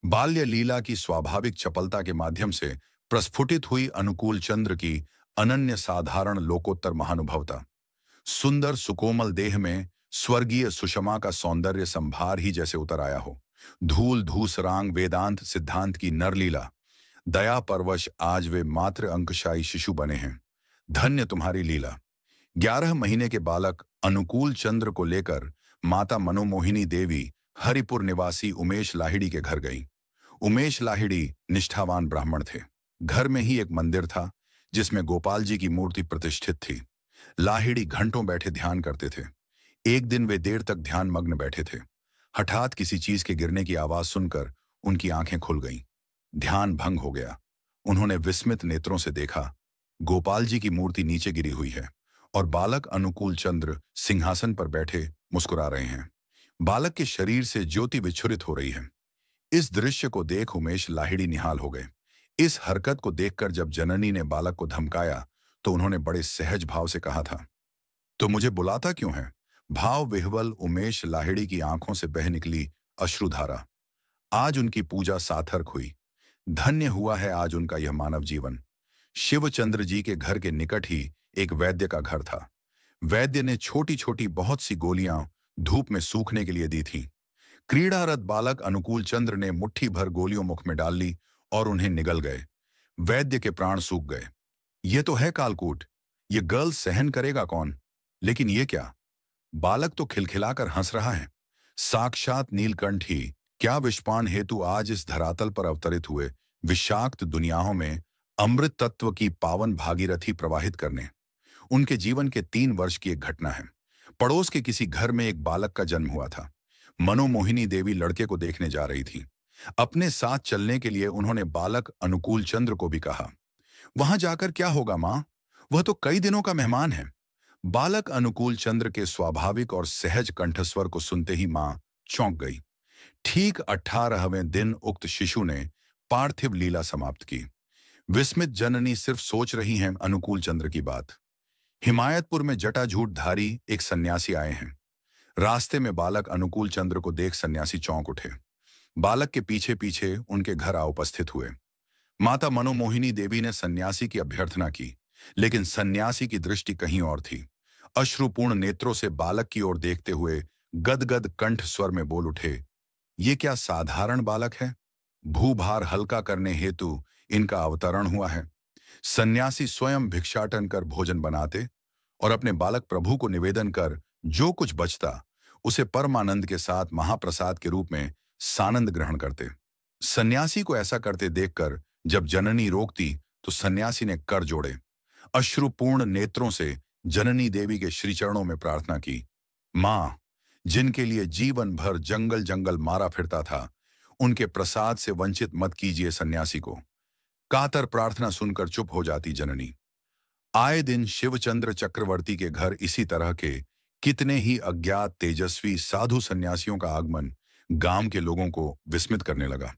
बाल्य लीला की स्वाभाविक चपलता के माध्यम से प्रस्फुटित हुई अनुकूल चंद्र की अनन्य साधारण लोकोत्तर महानुभवता। सुंदर सुकोमल देह में स्वर्गीय सुषमा का सौंदर्य संभार ही जैसे उतर आया हो। धूल धूस रांग वेदांत सिद्धांत की नरलीला। दया परवश आज वे मात्र अंकशाई शिशु बने हैं। धन्य तुम्हारी लीला। 11 महीने के बालक अनुकूल चंद्र को लेकर माता मनोमोहिनी देवी हरिपुर निवासी उमेश लाहिड़ी के घर गई। उमेश लाहिड़ी निष्ठावान ब्राह्मण थे। घर में ही एक मंदिर था जिसमें गोपाल जी की मूर्ति प्रतिष्ठित थी। लाहिड़ी घंटों बैठे ध्यान करते थे। एक दिन वे देर तक ध्यान मग्न बैठे थे। हठात किसी चीज के गिरने की आवाज सुनकर उनकी आंखें खुल गईं। ध्यान भंग हो गया। उन्होंने विस्मित नेत्रों से देखा। गोपाल जी की मूर्ति नीचे गिरी हुई है और बालक अनुकूल चंद्र सिंहासन पर बैठे मुस्कुरा रहे हैं। बालक के शरीर से ज्योति विच्छुरित हो रही है। इस दृश्य को देख उमेश लाहिड़ी निहाल हो गए। इस हरकत को देखकर जब जननी ने बालक को धमकाया तो उन्होंने बड़े सहज भाव से कहा था, तो मुझे बुलाता क्यों है? भाव विह्वल उमेश लाहिड़ी की आंखों से बह निकली अश्रुधारा। आज उनकी पूजा सार्थक हुई। धन्य हुआ है आज उनका यह मानव जीवन। शिवचंद्र जी के घर के निकट ही एक वैद्य का घर था। वैद्य ने छोटी छोटी बहुत सी गोलियां धूप में सूखने के लिए दी थीं। क्रीड़ारत बालक अनुकूल चंद्र ने मुट्ठी भर गोलियों मुख में डाल ली और उन्हें निगल गए। वैद्य के प्राण सूख गए। ये तो है कालकूट, ये गर्ल सहन करेगा कौन? लेकिन ये क्या? बालक तो खिलखिलाकर हंस रहा है। साक्षात नीलकंठ ही क्या विषपान हेतु आज इस धरातल पर अवतरित हुए, विषाक्त दुनियाओं में अमृत तत्व की पावन भागीरथी प्रवाहित करने। उनके जीवन के 3 वर्ष की एक घटना है। पड़ोस के किसी घर में एक बालक का जन्म हुआ था। मनोमोहिनी देवी लड़के को देखने जा रही थी। अपने साथ चलने के लिए उन्होंने बालक अनुकूल चंद्र को भी कहा। वहां जाकर क्या होगा मां? वह तो कई दिनों का मेहमान है। बालक अनुकूल चंद्र के स्वाभाविक और सहज कंठस्वर को सुनते ही मां चौंक गई। ठीक 18वें दिन उक्त शिशु ने पार्थिव लीला समाप्त की। विस्मित जननी सिर्फ सोच रही हैं अनुकूल चंद्र की बात। हिमायतपुर में जटाजूटधारी एक सन्यासी आए हैं। रास्ते में बालक अनुकूल चंद्र को देख सन्यासी चौंक उठे। बालक के पीछे पीछे उनके घर आ उपस्थित हुए। माता मनोमोहिनी देवी ने सन्यासी की अभ्यर्थना की, लेकिन सन्यासी की दृष्टि कहीं और थी। अश्रुपूर्ण नेत्रों से बालक की ओर देखते हुए गदगद कंठ स्वर में बोल उठे, ये क्या साधारण बालक है? भूभार हल्का करने हेतु इनका अवतरण हुआ है। सन्यासी स्वयं भिक्षाटन कर भोजन बनाते और अपने बालक प्रभु को निवेदन कर जो कुछ बचता उसे परमानंद के साथ महाप्रसाद के रूप में सानंद ग्रहण करते। सन्यासी को ऐसा करते देखकर जब जननी रोकती तो सन्यासी ने कर जोड़े। अश्रुपूर्ण नेत्रों से जननी देवी के श्रीचरणों में प्रार्थना की, मां, जिनके लिए जीवन भर जंगल जंगल मारा फिरता था, उनके प्रसाद से वंचित मत कीजिए सन्यासी को। कातर प्रार्थना सुनकर चुप हो जाती जननी। आए दिन शिवचंद्र चक्रवर्ती के घर इसी तरह के कितने ही अज्ञात तेजस्वी साधु सन्यासियों का आगमन गांव के लोगों को विस्मित करने लगा।